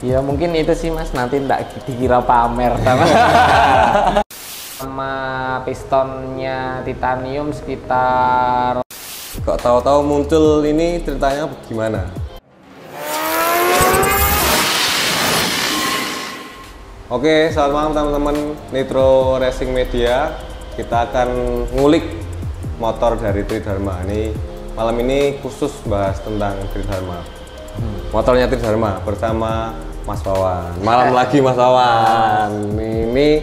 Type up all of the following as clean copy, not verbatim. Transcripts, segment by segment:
Ya mungkin itu sih Mas, nanti enggak dikira pamer sama pistonnya titanium sekitar. Kok tahu-tahu muncul ini ceritanya gimana? Oke, selamat malam teman-teman Nitro Racing Media. Kita akan ngulik motor dari Tridharma. Ini malam ini khusus bahas tentang Tridharma. Motornya Tridharma bersama Mas Wawan. Malam lagi Mas Wawan. Ini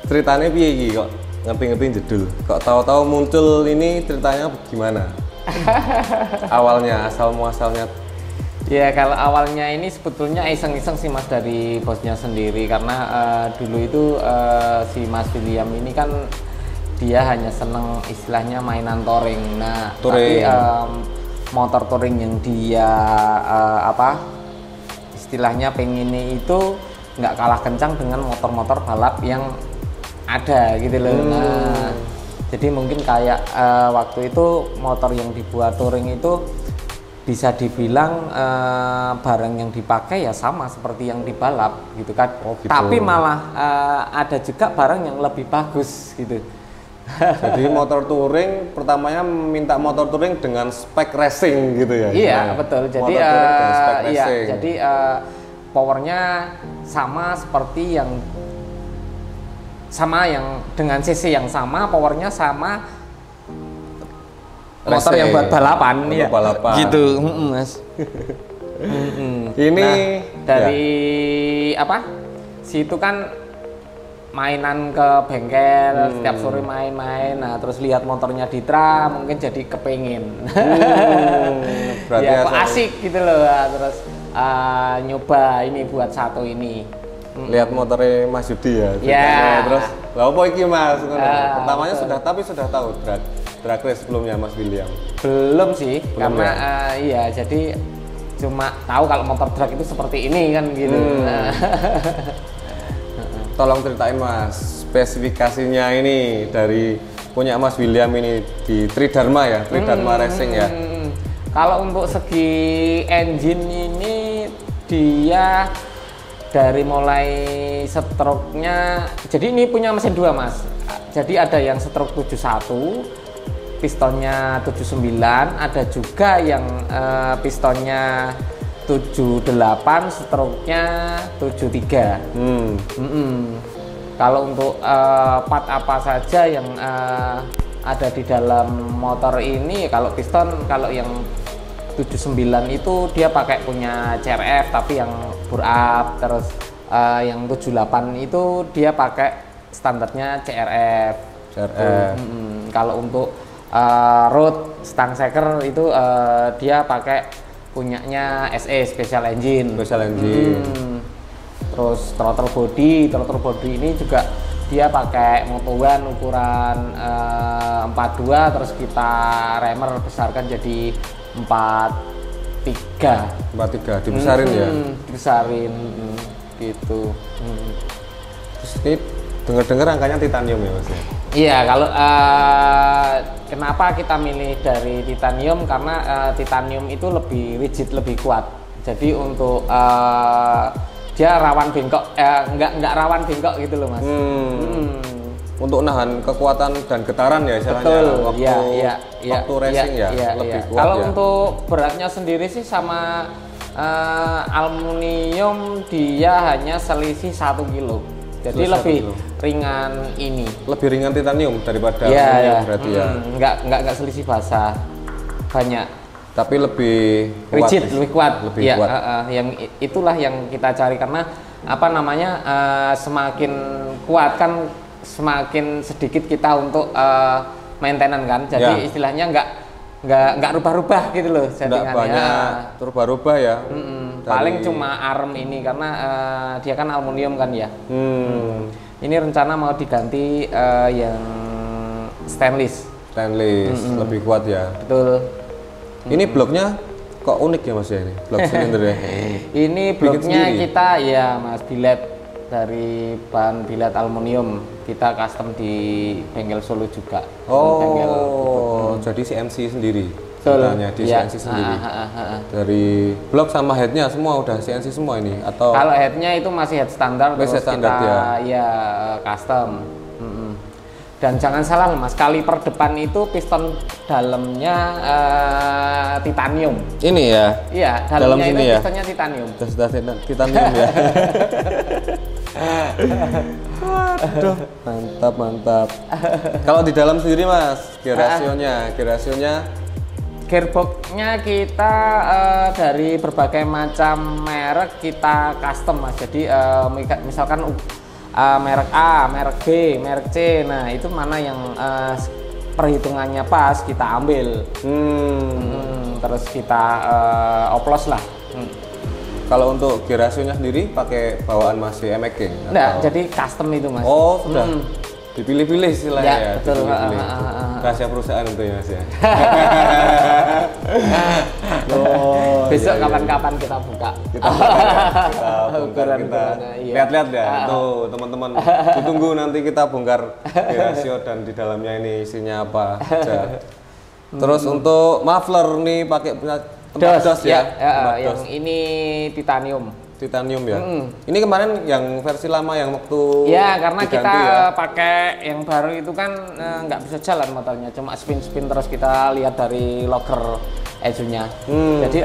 ceritanya piye iki kok ngerti-ngerti jedul. Kok tahu-tahu muncul ini ceritanya gimana? Awalnya asal muasalnya. Ya kalau awalnya ini sebetulnya iseng-iseng sih Mas dari bosnya sendiri, karena dulu itu si Mas William ini kan dia hanya seneng istilahnya mainan touring. Nah, tapi motor touring yang dia istilahnya pengennya itu nggak kalah kencang dengan motor-motor balap yang ada gitu loh. Nah, jadi mungkin kayak waktu itu motor yang dibuat touring itu bisa dibilang barang yang dipakai ya sama seperti yang di balap gitu kan. Oh, gitu. Tapi malah ada juga barang yang lebih bagus gitu. Jadi motor touring pertamanya minta motor touring dengan spek racing gitu ya? Iya betul. Jadi iya, jadi powernya sama seperti yang dengan cc yang sama, powernya sama. Motor racing. yang buat balapan, ya. Balapan. Gitu, Mas. Ini dari situ kan mainan ke bengkel, setiap sore main-main. Nah, terus lihat motornya Ditra, mungkin jadi kepengin. Berarti ya, kok asik gitu loh. Terus nyoba ini buat satu ini. Lihat motornya Mas Yudi ya. Ya. Terus, lah apa iki Mas? Pertamanya betul. sudah tahu drag race sebelumnya Mas William. Belum sih, Belum karena ya? iya, jadi cuma tahu kalau motor drag itu seperti ini kan gitu. Tolong ceritain Mas, spesifikasinya ini dari punya Mas William ini di Tridharma ya, Tridharma Racing ya. Kalau untuk segi engine ini dia dari mulai stroke-nya, jadi ini punya mesin 2 Mas. Jadi ada yang stroke 71, pistonnya 79, ada juga yang pistonnya 78, stroke-nya 73. Kalau untuk part apa saja yang ada di dalam motor ini, kalau piston, kalau yang 79 itu dia pakai punya CRF tapi yang bore up, terus yang 78 itu dia pakai standarnya CRF. Kalau untuk road stang shaker itu dia pakai punyanya SE Special Engine. Terus throttle body ini juga dia pakai Moto1 ukuran 42, terus kita remer besarkan jadi 43 dibesarin ya? Dibesarin gitu. Terus ini dengar-dengar angkanya titanium ya Mas ya? Iya, kalau kenapa kita milih dari titanium, karena titanium itu lebih rigid, lebih kuat. Jadi untuk dia rawan bengkok, nggak rawan bengkok gitu loh Mas. Untuk nahan kekuatan dan getaran ya istilahnya. Betul, waktu racing lebih kuat. Kalau untuk beratnya sendiri sih sama aluminium dia hanya selisih 1 kilo. Jadi lebih ringan ini. Lebih ringan titanium daripada aluminium berarti ya. Nggak selisih basah banyak. Tapi lebih rigid, lebih kuat. Lebih kuat. Yang itulah yang kita cari, karena semakin kuat kan semakin sedikit kita untuk maintenance kan. Jadi istilahnya nggak rubah-rubah gitu loh settingannya. Nggak banyak rubah-rubah ya. Paling cuma arm ini karena dia kan aluminium kan ya. Ini rencana mau diganti yang stainless. Lebih kuat ya. Betul. Ini bloknya kok unik ya Mas ya ini? Blok silinder ya. Ini bloknya kita ya Mas, billet dari bahan billet aluminium. Kita custom di bengkel Solo juga. Oh, jadi CNC sendiri. ceritanya di CNC sendiri. Dari blok sama headnya semua udah CNC semua ini atau? Kalau headnya itu masih head standar, terus standar kita ya custom. Dan jangan salah mas, kaliper depan itu piston dalamnya titanium. Ini ya? Iya, dalamnya itu ya? Pistonnya titanium. Sudah titanium ya? Waduh, mantap. Kalau di dalam sendiri mas, gear rasionya? Gearboxnya kita dari berbagai macam merek kita custom mas. Jadi misalkan merek A, merek B, merek C, nah itu mana yang perhitungannya pas kita ambil. Terus kita oplos lah. Kalau untuk gear rasionya sendiri pakai bawaan masih MX King? Enggak, jadi custom itu mas. Oh sudah dipilih-pilih istilahnya ya? Betul. Rahasia perusahaan itu ya mas ya? Besok kapan-kapan kita buka. Kita bongkar, kita lihat-lihat ya. Tuh teman-teman, ditunggu nanti kita bongkar gear rasio dan di dalamnya ini isinya apa aja. Terus untuk muffler nih pakai dos ya? Yang ini titanium ya. Ini kemarin yang versi lama yang waktu karena kita pakai yang baru itu kan nggak bisa jalan motornya, cuma spin terus kita lihat dari logger ejunya. Jadi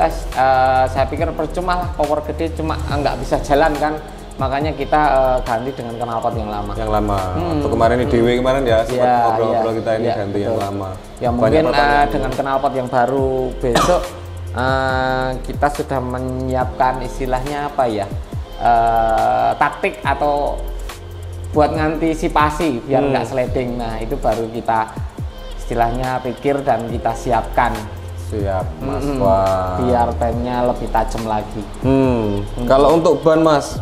saya pikir percuma lah, power gede cuma nggak bisa jalan kan, makanya kita ganti dengan knalpot yang lama. Waktu kemarin di DW kemarin ya sempat ngobrol-ngobrol kita ini ganti yang lama. Ya mungkin dengan knalpot yang baru besok kita sudah menyiapkan istilahnya apa ya, taktik atau buat ngantisipasi biar nggak sliding. Nah itu baru kita istilahnya pikir dan kita siapkan. Siap mas. Wah. Biar bannya lebih tajam lagi. Kalau untuk ban mas?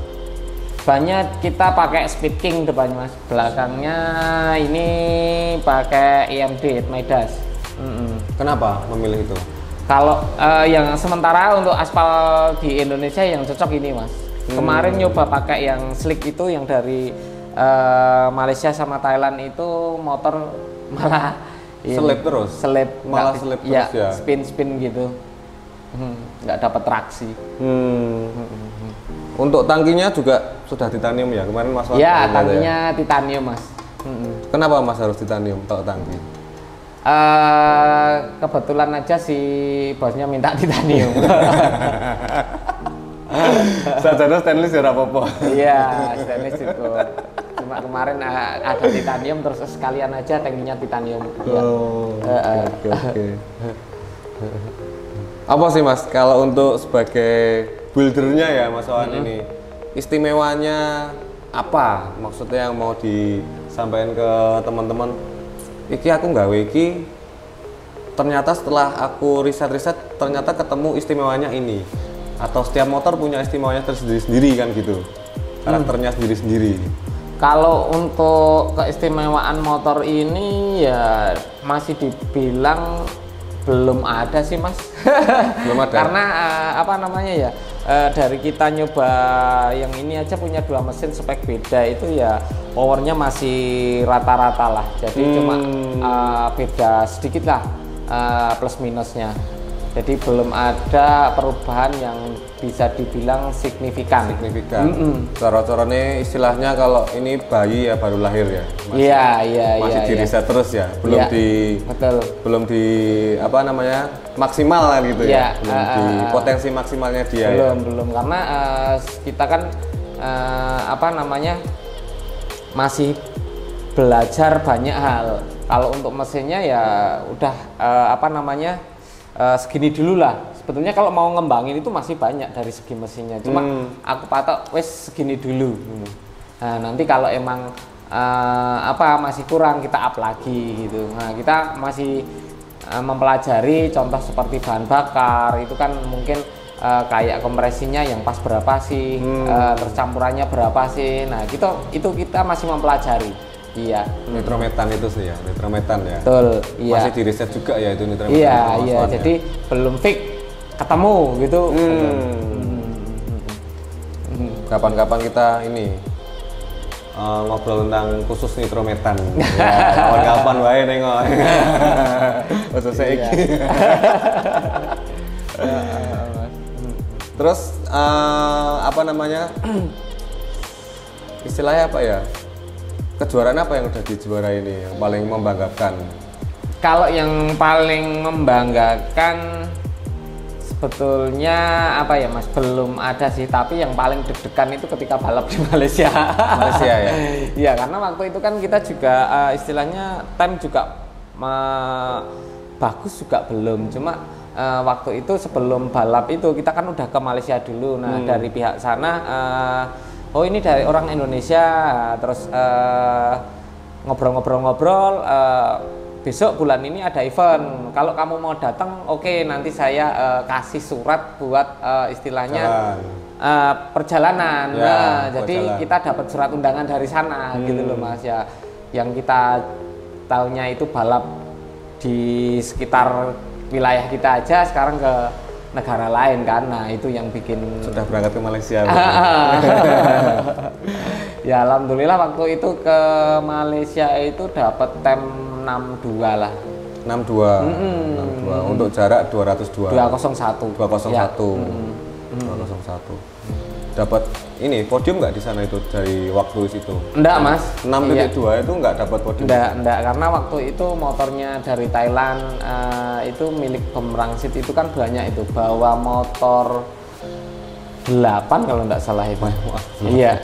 Bannya kita pakai Speed King depannya mas, belakangnya ini pakai EMD Midas. Kenapa memilih itu? Kalau yang sementara untuk aspal di Indonesia yang cocok ini mas. Kemarin nyoba pakai yang slick itu yang dari Malaysia sama Thailand itu motor malah selip terus. Ya. Spin gitu. Nggak dapat traksi. Untuk tangkinya juga sudah titanium ya kemarin mas? Ya tangkinya titanium mas. Kenapa mas harus titanium kalau tangki? Kebetulan aja si bosnya minta titanium. Sajana stainless ya apa-apa. Iya, stainless cukup. Cuma kemarin ada titanium terus sekalian aja tangkinya titanium. Oke. Apa sih mas kalau untuk sebagai buildernya ya mas Wawan ini istimewanya apa? Maksudnya yang mau disampaikan ke teman-teman? Iki aku nggawe iki ternyata setelah aku riset ternyata ketemu istimewanya ini, atau setiap motor punya istimewanya tersendiri kan gitu, karakternya sendiri. Kalau untuk keistimewaan motor ini ya masih dibilang belum ada sih mas. Belum ada. Karena apa namanya ya, dari kita nyoba yang ini aja punya dua mesin spek beda itu ya powernya masih rata-rata lah, jadi cuma beda sedikit lah plus minusnya, jadi belum ada perubahan yang bisa dibilang signifikan. Cara-caranya istilahnya kalau ini bayi ya baru lahir ya, masih diriset terus ya, belum di apa namanya maksimal lah gitu ya, belum di potensi maksimalnya dia belum karena kita kan apa namanya masih belajar banyak hal. Kalau untuk mesinnya ya udah apa namanya segini dulu lah. Sebetulnya kalau mau ngembangin itu masih banyak dari segi mesinnya, cuma aku patok wes segini dulu. Nah nanti kalau emang apa masih kurang kita up lagi gitu. Nah kita masih mempelajari contoh seperti bahan bakar itu kan mungkin kayak kompresinya yang pas berapa sih, terus campurannya berapa sih. Nah itu kita masih mempelajari. Iya. Nitrometan itu sih ya, nitrometan ya. Betul. Iya. Masih diriset juga ya itu nitrometan. Iya. Jadi belum fix ketemu gitu. Kapan-kapan kita ini ngobrol tentang khusus nitrometan. Ya, kapan-kapan wae nengok. Khusus iki. Terus apa namanya? Istilahnya apa ya? Kejuaraan apa yang udah dijuara ini yang paling membanggakan? Kalau yang paling membanggakan sebetulnya apa ya Mas, belum ada sih, tapi yang paling deg-degan itu ketika balap di Malaysia. Malaysia ya? Iya, karena waktu itu kan kita juga istilahnya time juga bagus juga belum, cuma waktu itu sebelum balap itu kita kan udah ke Malaysia dulu. Nah dari pihak sana oh ini dari orang Indonesia, terus ngobrol-ngobrol-ngobrol, besok bulan ini ada event, kalau kamu mau datang oke, nanti saya kasih surat buat istilahnya perjalanan. Ya, nah jadi jalan. kita dapat surat undangan dari sana gitu loh Mas ya. Yang kita tahunya itu balap di sekitar wilayah kita aja, sekarang ke negara lain kan. Nah itu yang bikin Sudah berangkat ke Malaysia. Ya alhamdulillah waktu itu ke Malaysia itu dapat tem 62 lah. 62. 62. Untuk jarak 202. 201. 201. Ya. 201. Dapat ini podium nggak di sana itu dari waktu itu? Enggak Mas. 6.2 itu nggak dapat podium. Enggak, karena waktu itu motornya dari Thailand, itu milik Bemrangsit itu kan banyak itu, bawa motor 8 kalau enggak salah itu. Wah, iya.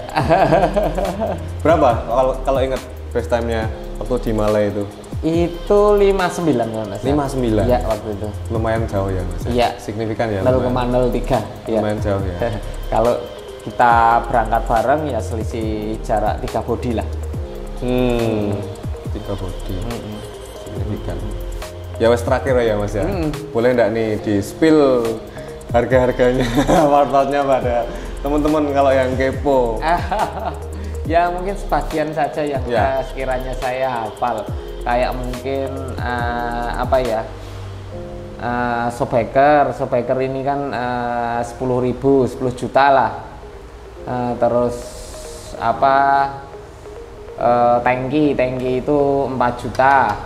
Berapa kalau ingat best time-nya waktu di Malai itu? Itu 59 kalau enggak salah. 59. Iya, waktu itu. Lumayan jauh ya Mas. Iya. Signifikan ya. 0,03. Iya. Lumayan jauh ya. Kalau kita berangkat bareng ya selisih jarak 3 bodi lah. 3 bodi. Signifikan. Ya wes terakhir ya Mas ya. Boleh enggak nih di spill harga-harganya, part-partnya pada teman-teman kalau yang kepo? Ya mungkin sebagian saja yang Ya. sekiranya saya hafal. Kayak mungkin apa ya, Sobeker ini kan 10.000, 10 juta lah. Terus apa, tangki itu 4 juta.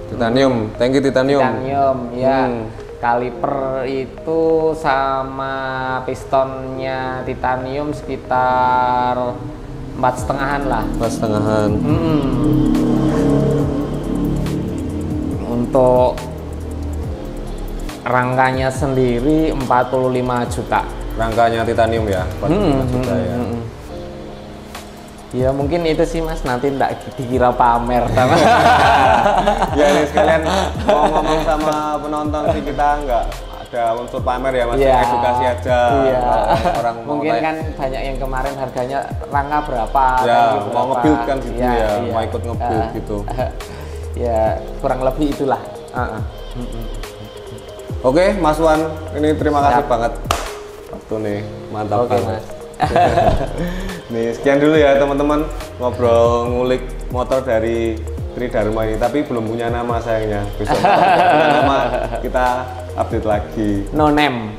Titanium, tangki titanium. Titanium ya. Kaliper itu sama pistonnya titanium sekitar 4,5-an lah. 4,5-an. Untuk rangkanya sendiri 45 juta. Rangkanya titanium ya, 45 juta ya. Ya mungkin itu sih Mas, nanti enggak dikira pamer sama. Ya ini sekalian mau ngomong sama penonton sih, kita nggak ada unsur pamer ya Mas, Ya, edukasi aja. Iya. Orang mau Mungkin tanya, kan banyak yang kemarin harganya rangka berapa. ya tangki mau berapa. nge-build kan gitu Iya, ya, iya. mau ikut nge-build gitu. Ya kurang lebih itulah. Oke Mas Wan, ini terima kasih Siap. banget. Waktu nih, mantap Oke, banget. Mas. Nih sekian dulu ya teman-teman, ngobrol ngulik motor dari Tridharma ini, tapi belum punya nama sayangnya. Besok kalau punya nama kita update lagi. No name.